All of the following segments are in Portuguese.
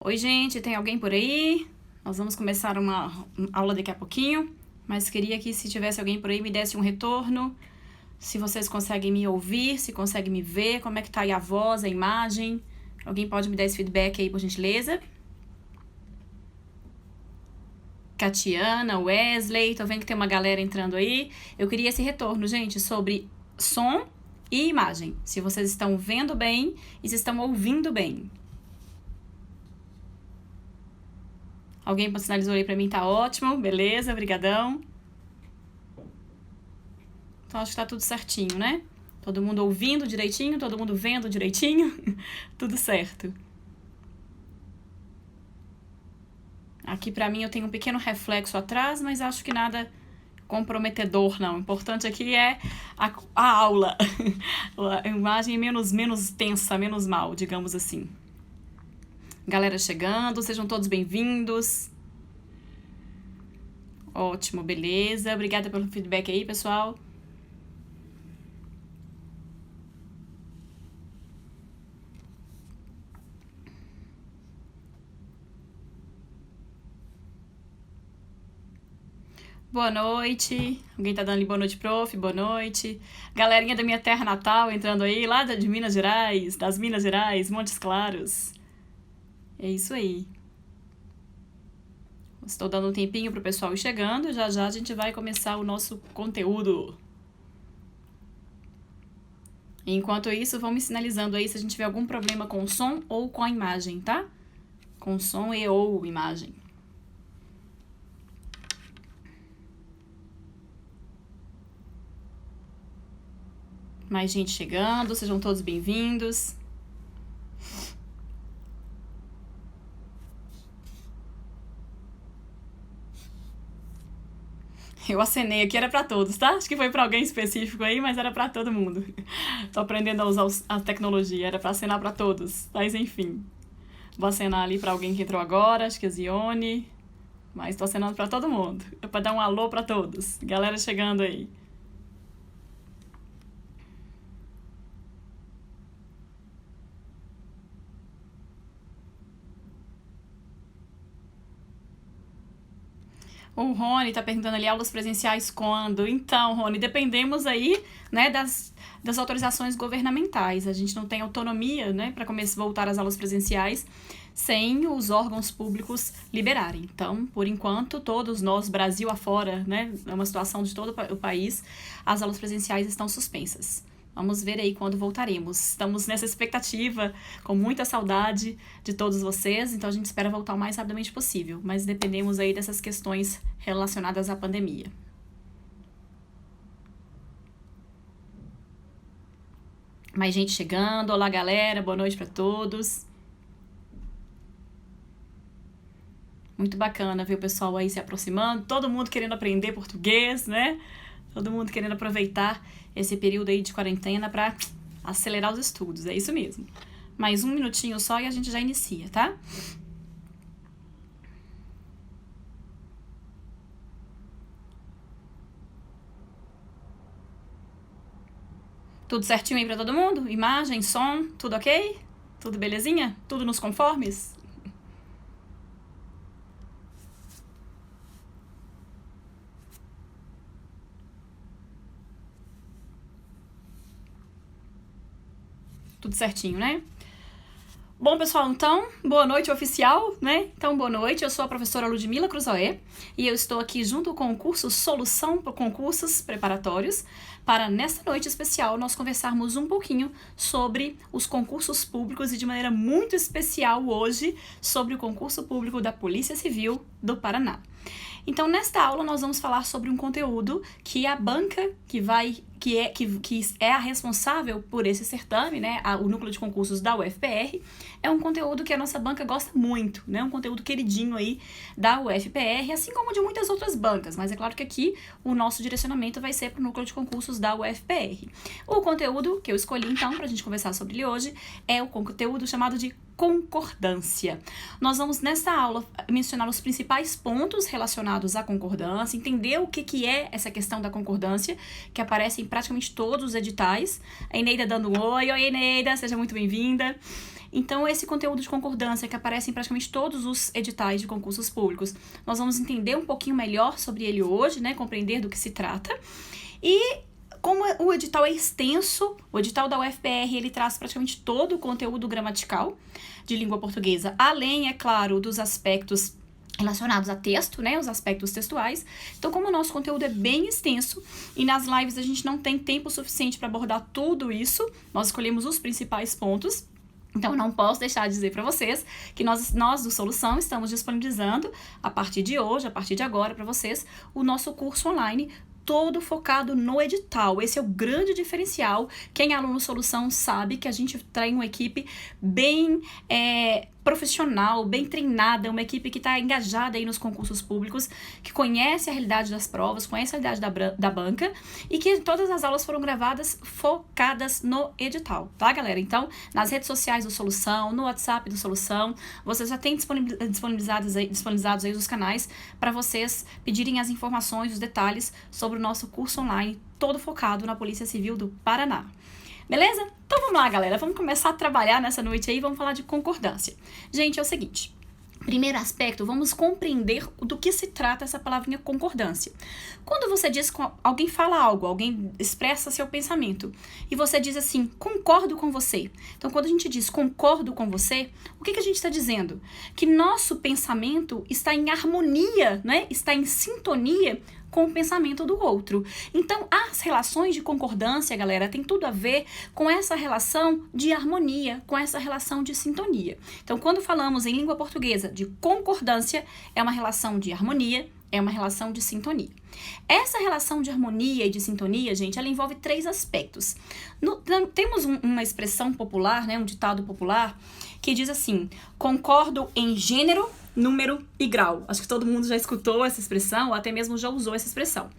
Oi, gente, tem alguém por aí? Nós vamos começar uma aula daqui a pouquinho, mas queria que se tivesse alguém por aí me desse um retorno, se vocês conseguem me ouvir, se conseguem me ver, como é que tá aí a voz, a imagem. Alguém pode me dar esse feedback aí, por gentileza? Catiana, Wesley, tô vendo que tem uma galera entrando aí. Eu queria esse retorno, gente, sobre som e imagem. Se vocês estão vendo bem e se estão ouvindo bem. Alguém sinalizou aí pra mim, tá ótimo, beleza, brigadão. Então acho que tá tudo certinho, né? Todo mundo ouvindo direitinho, todo mundo vendo direitinho, tudo certo. Aqui pra mim eu tenho um pequeno reflexo atrás, mas acho que nada comprometedor, não. O importante aqui é a aula. A imagem é menos tensa, menos mal, digamos assim. Galera chegando, sejam todos bem-vindos. Ótimo, beleza. Obrigada pelo feedback aí, pessoal. Boa noite. Alguém tá dando ali boa noite, prof? Boa noite. Galerinha da minha terra natal entrando aí, lá de Minas Gerais, das Minas Gerais, Montes Claros. É isso aí. Estou dando um tempinho pro pessoal ir chegando, já já a gente vai começar o nosso conteúdo. Enquanto isso, vão me sinalizando aí se a gente tiver algum problema com o som ou com a imagem, tá? Com som e ou imagem. Mais gente chegando, sejam todos bem-vindos. Eu acenei aqui, era pra todos, tá? Acho que foi pra alguém específico aí, mas era pra todo mundo. Tô aprendendo a usar a tecnologia, era pra acenar pra todos. Mas enfim. Vou acenar ali pra alguém que entrou agora, acho que é Zione. Mas tô acenando pra todo mundo. É pra dar um alô pra todos. Galera chegando aí. O Rony tá perguntando ali, aulas presenciais quando? Então, Rony, dependemos aí, né, das autorizações governamentais. A gente não tem autonomia, né, para voltar às aulas presenciais sem os órgãos públicos liberarem. Então, por enquanto, todos nós, Brasil afora, né, é uma situação de todo o país, as aulas presenciais estão suspensas. Vamos ver aí quando voltaremos. Estamos nessa expectativa, com muita saudade de todos vocês, então a gente espera voltar o mais rapidamente possível, mas dependemos aí dessas questões relacionadas à pandemia. Mais gente chegando. Olá, galera. Boa noite para todos. Muito bacana ver o pessoal aí se aproximando, todo mundo querendo aprender português, né? Todo mundo querendo aproveitar esse período aí de quarentena para acelerar os estudos, é isso mesmo. Mais um minutinho só e a gente já inicia, tá? Tudo certinho aí pra todo mundo? Imagem, som, tudo ok? Tudo belezinha? Tudo nos conformes? Tudo certinho, né? Bom, pessoal, então, boa noite oficial, né? Então, boa noite, eu sou a professora Ludmila Cruzoé e eu estou aqui junto com o curso Solução para Concursos Preparatórios para, nessa noite especial, nós conversarmos um pouquinho sobre os concursos públicos e, de maneira muito especial hoje, sobre o concurso público da Polícia Civil do Paraná. Então, nesta aula, nós vamos falar sobre um conteúdo que a banca que é a responsável por esse certame, né, o núcleo de concursos da UFPR, é um conteúdo que a nossa banca gosta muito, né, um conteúdo queridinho aí da UFPR, assim como de muitas outras bancas, mas é claro que aqui o nosso direcionamento vai ser para o núcleo de concursos da UFPR. O conteúdo que eu escolhi, então, para a gente conversar sobre ele hoje, é o conteúdo chamado de concordância. Nós vamos, nessa aula, mencionar os principais pontos relacionados à concordância, entender o que é essa questão da concordância, que aparece em praticamente todos os editais. A Eneida dando um oi. Oi, Eneida, seja muito bem-vinda. Então, esse conteúdo de concordância que aparece em praticamente todos os editais de concursos públicos, nós vamos entender um pouquinho melhor sobre ele hoje, né? Compreender do que se trata. E como o edital é extenso, o edital da UFPR, ele traz praticamente todo o conteúdo gramatical de língua portuguesa, além, é claro, dos aspectos relacionados a texto, né, os aspectos textuais. Então, como o nosso conteúdo é bem extenso e nas lives a gente não tem tempo suficiente para abordar tudo isso, nós escolhemos os principais pontos. Então, não posso deixar de dizer para vocês que nós do Solução estamos disponibilizando, a partir de hoje, a partir de agora, para vocês, o nosso curso online todo focado no edital. Esse é o grande diferencial. Quem é aluno Solução sabe que a gente tem uma equipe bem profissional, bem treinada, uma equipe que está engajada aí nos concursos públicos, que conhece a realidade das provas, conhece a realidade da banca e que todas as aulas foram gravadas focadas no edital, tá, galera? Então, nas redes sociais do Solução, no WhatsApp do Solução, vocês já têm disponibilizados aí os canais para vocês pedirem as informações, os detalhes sobre o nosso curso online, todo focado na Polícia Civil do Paraná. Beleza? Então vamos lá, galera. Vamos começar a trabalhar nessa noite aí. Vamos falar de concordância. Gente, é o seguinte. Primeiro aspecto, vamos compreender do que se trata essa palavrinha concordância. Quando você diz, alguém fala algo, alguém expressa seu pensamento, e você diz assim, concordo com você. Então, quando a gente diz concordo com você, o que a gente está dizendo? Que nosso pensamento está em harmonia, né? Está em sintonia com o pensamento do outro. Então, as relações de concordância, galera, tem tudo a ver com essa relação de harmonia, com essa relação de sintonia. Então, quando falamos em língua portuguesa de concordância, é uma relação de harmonia, é uma relação de sintonia. Essa relação de harmonia e de sintonia, gente, ela envolve 3 aspectos. Temos uma expressão popular, né, um ditado popular, que diz assim, concordo em gênero, número e grau. Acho que todo mundo já escutou essa expressão ou até mesmo já usou essa expressão.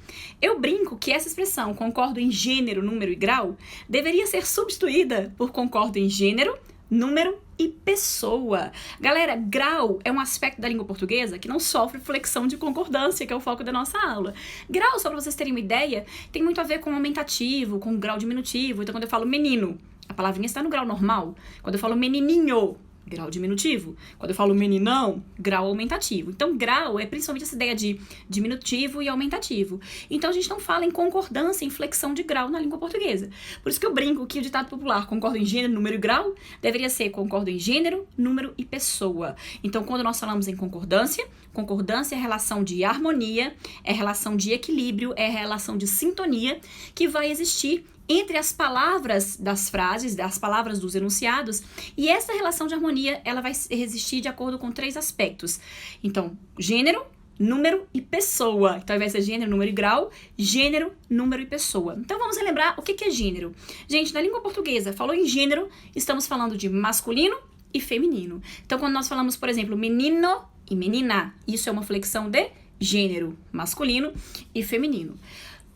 Eu brinco que essa expressão, concordo em gênero, número e grau, deveria ser substituída por concordo em gênero, número e pessoa. Galera, grau é um aspecto da língua portuguesa que não sofre flexão de concordância, que é o foco da nossa aula. Grau, só para vocês terem uma ideia, tem muito a ver com aumentativo, com grau diminutivo. Então, quando eu falo menino, a palavrinha está no grau normal. Quando eu falo menininho, grau diminutivo. Quando eu falo meninão, grau aumentativo. Então, grau é principalmente essa ideia de diminutivo e aumentativo. Então, a gente não fala em concordância, em flexão de grau na língua portuguesa. Por isso que eu brinco que o ditado popular concordo em gênero, número e grau deveria ser concordo em gênero, número e pessoa. Então, quando nós falamos em concordância, concordância é relação de harmonia, é relação de equilíbrio, é relação de sintonia que vai existir entre as palavras das frases, das palavras dos enunciados, e essa relação de harmonia, ela vai existir de acordo com 3 aspectos. Então, gênero, número e pessoa. Então, ao invés de gênero, número e grau, gênero, número e pessoa. Então, vamos relembrar o que é gênero. Gente, na língua portuguesa, falou em gênero, estamos falando de masculino e feminino. Então, quando nós falamos, por exemplo, menino e menina, isso é uma flexão de gênero, masculino e feminino.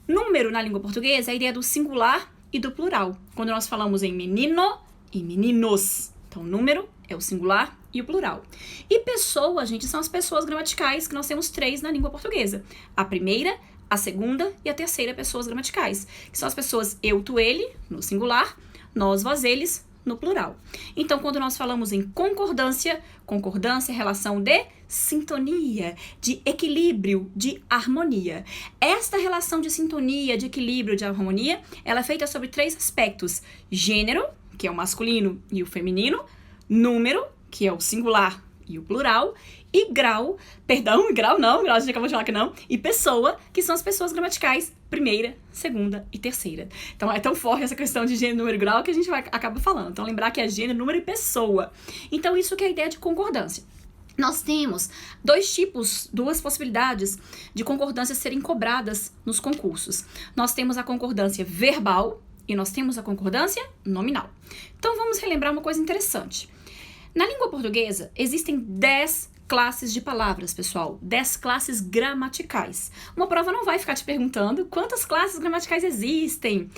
Número na língua portuguesa é a ideia do singular e do plural. Quando nós falamos em menino e meninos. Então, número é o singular e o plural. E pessoa, gente, são as pessoas gramaticais, que nós temos 3 na língua portuguesa. A primeira, a segunda e a terceira pessoas gramaticais. Que são as pessoas eu, tu, ele, no singular, nós, vós, eles, no plural. Então, quando nós falamos em concordância, concordância é relação de sintonia, de equilíbrio, de harmonia. Esta relação de sintonia, de equilíbrio, de harmonia, ela é feita sobre 3 aspectos. Gênero, que é o masculino e o feminino, número, que é o singular e o plural, e grau, grau a gente acabou de falar que não, e pessoa, que são as pessoas gramaticais, primeira, segunda e terceira. Então, é tão forte essa questão de gênero, número e grau que a gente acaba falando. Então, lembrar que é gênero, número e pessoa. Então, isso que é a ideia de concordância. Nós temos 2 possibilidades de concordância serem cobradas nos concursos. Nós temos a concordância verbal e nós temos a concordância nominal. Então, vamos relembrar uma coisa interessante. Na língua portuguesa, existem 10 classes de palavras, pessoal. 10 classes gramaticais. Uma prova não vai ficar te perguntando quantas classes gramaticais existem,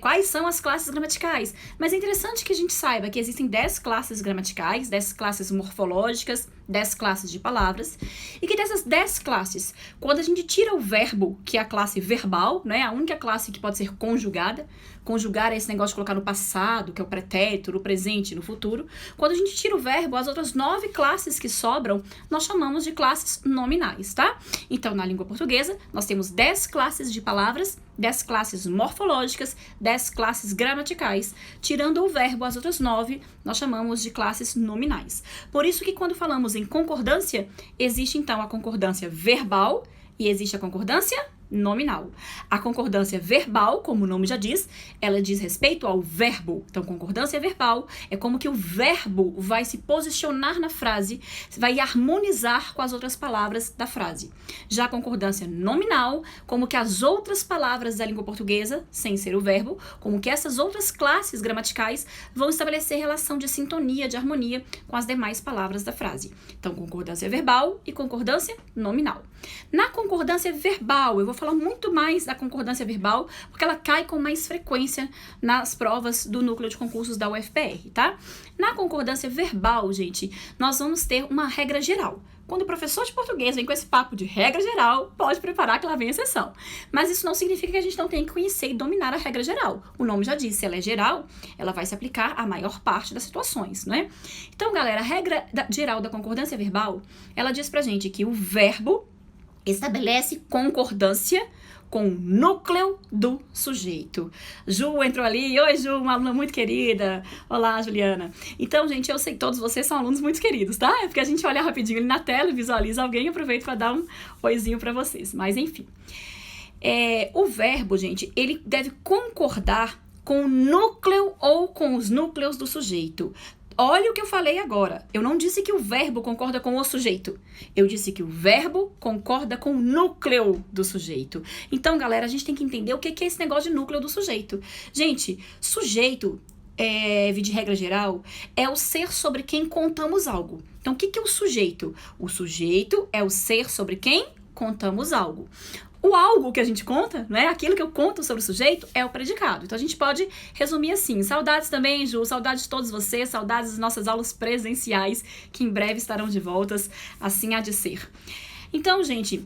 quais são as classes gramaticais. Mas é interessante que a gente saiba que existem 10 classes gramaticais, 10 classes morfológicas, 10 classes de palavras, e que dessas 10 classes, quando a gente tira o verbo, que é a classe verbal, né, a única classe que pode ser conjugada, conjugar é esse negócio de colocar no passado, que é o pretérito, no presente, no futuro. Quando a gente tira o verbo, as outras 9 classes que sobram, nós chamamos de classes nominais, tá? Então, na língua portuguesa, nós temos 10 classes de palavras, 10 classes morfológicas, 10 classes gramaticais. Tirando o verbo, as outras 9, nós chamamos de classes nominais. Por isso que quando falamos em concordância, existe então a concordância verbal e existe a concordância nominal. A concordância verbal, como o nome já diz, ela diz respeito ao verbo. Então, concordância verbal é como que o verbo vai se posicionar na frase, vai harmonizar com as outras palavras da frase. Já a concordância nominal, como que as outras palavras da língua portuguesa, sem ser o verbo, como que essas outras classes gramaticais vão estabelecer relação de sintonia, de harmonia com as demais palavras da frase. Então, concordância verbal e concordância nominal. Na concordância verbal, eu vou falar muito mais da concordância verbal, porque ela cai com mais frequência nas provas do núcleo de concursos da UFPR, tá? Na concordância verbal, gente, nós vamos ter uma regra geral. Quando o professor de português vem com esse papo de regra geral, pode preparar que lá vem exceção. Mas isso não significa que a gente não tenha que conhecer e dominar a regra geral. O nome já diz, se ela é geral, ela vai se aplicar à maior parte das situações, não é? Então, galera, a regra geral da concordância verbal, ela diz pra gente que o verbo estabelece concordância com o núcleo do sujeito. Ju entrou ali. Oi, Ju, uma aluna muito querida. Olá, Juliana. Então, gente, eu sei que todos vocês são alunos muito queridos, tá? É porque a gente olha rapidinho ali na tela e visualiza alguém e aproveita para dar um oizinho para vocês. Mas, enfim. O verbo, gente, ele deve concordar com o núcleo ou com os núcleos do sujeito. Olha o que eu falei agora. Eu não disse que o verbo concorda com o sujeito. Eu disse que o verbo concorda com o núcleo do sujeito. Então, galera, a gente tem que entender o que é esse negócio de núcleo do sujeito. Gente, sujeito, de regra geral, é o ser sobre quem contamos algo. Então, o que é o sujeito? O sujeito é o ser sobre quem contamos algo. O algo que a gente conta, né? Aquilo que eu conto sobre o sujeito é o predicado. Então, a gente pode resumir assim. Saudades também, Ju. Saudades de todos vocês. Saudades das nossas aulas presenciais, que em breve estarão de voltas. Assim há de ser. Então, gente,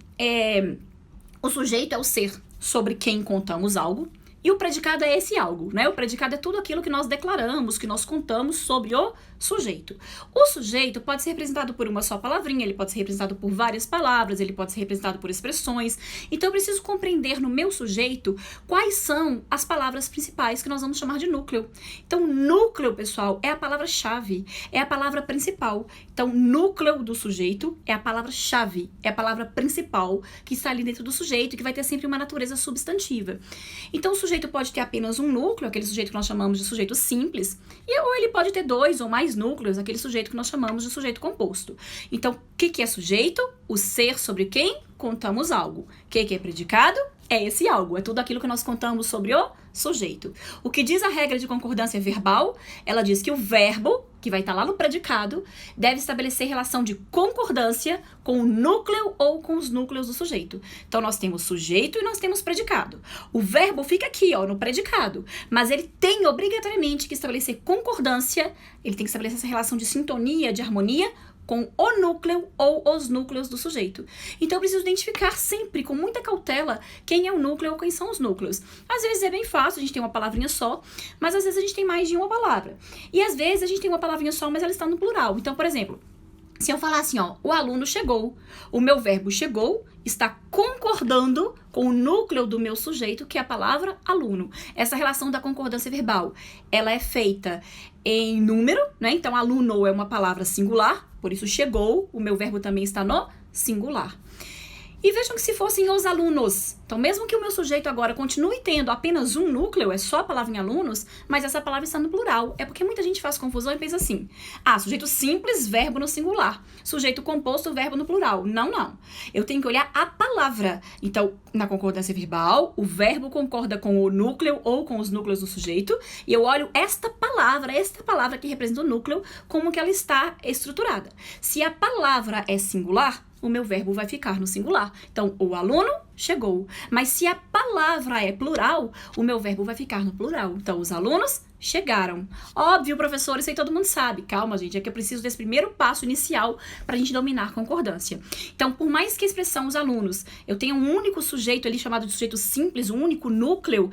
o sujeito é o ser sobre quem contamos algo. E o predicado é esse algo, né? O predicado é tudo aquilo que nós declaramos, que nós contamos sobre o sujeito. O sujeito pode ser representado por uma só palavrinha, ele pode ser representado por várias palavras, ele pode ser representado por expressões. Então, eu preciso compreender no meu sujeito quais são as palavras principais que nós vamos chamar de núcleo. Então, núcleo, pessoal, é a palavra-chave, é a palavra principal. Então, núcleo do sujeito é a palavra-chave, é a palavra principal que está ali dentro do sujeito, que vai ter sempre uma natureza substantiva. Então, o sujeito pode ter apenas um núcleo, aquele sujeito que nós chamamos de sujeito simples, ou ele pode ter 2 ou mais núcleos, aquele sujeito que nós chamamos de sujeito composto. Então, o que é sujeito? O ser sobre quem contamos algo. O que é predicado? É esse algo, é tudo aquilo que nós contamos sobre o sujeito. O que diz a regra de concordância verbal? Ela diz que o verbo, que vai estar lá no predicado, deve estabelecer relação de concordância com o núcleo ou com os núcleos do sujeito. Então, nós temos sujeito e nós temos predicado. O verbo fica aqui, ó, no predicado, mas ele tem obrigatoriamente que estabelecer concordância, ele tem que estabelecer essa relação de sintonia, de harmonia, com o núcleo ou os núcleos do sujeito. Então, eu preciso identificar sempre, com muita cautela, quem é o núcleo ou quem são os núcleos. Às vezes é bem fácil, a gente tem uma palavrinha só, mas às vezes a gente tem mais de uma palavra. E às vezes a gente tem uma palavrinha só, mas ela está no plural. Então, por exemplo, se eu falar assim, ó, o aluno chegou, o meu verbo chegou está concordando com o núcleo do meu sujeito, que é a palavra aluno. Essa relação da concordância verbal, ela é feita em número, né? Então, aluno é uma palavra singular, por isso chegou, o meu verbo também está no singular. E vejam que se fossem os alunos, então mesmo que o meu sujeito agora continue tendo apenas um núcleo, é só a palavra em alunos, mas essa palavra está no plural. É porque muita gente faz confusão e pensa assim, sujeito simples, verbo no singular, sujeito composto, verbo no plural. Não, não. Eu tenho que olhar a palavra. Então, na concordância verbal, o verbo concorda com o núcleo ou com os núcleos do sujeito, e eu olho esta palavra que representa o núcleo, como que ela está estruturada. Se a palavra é singular, o meu verbo vai ficar no singular. Então, o aluno chegou. Mas se a palavra é plural, o meu verbo vai ficar no plural. Então, os alunos chegaram. Óbvio, professor, isso aí todo mundo sabe. Calma, gente, é que eu preciso desse primeiro passo inicial para a gente dominar concordância. Então, por mais que a expressão os alunos, eu tenha um único sujeito ali chamado de sujeito simples, um único núcleo,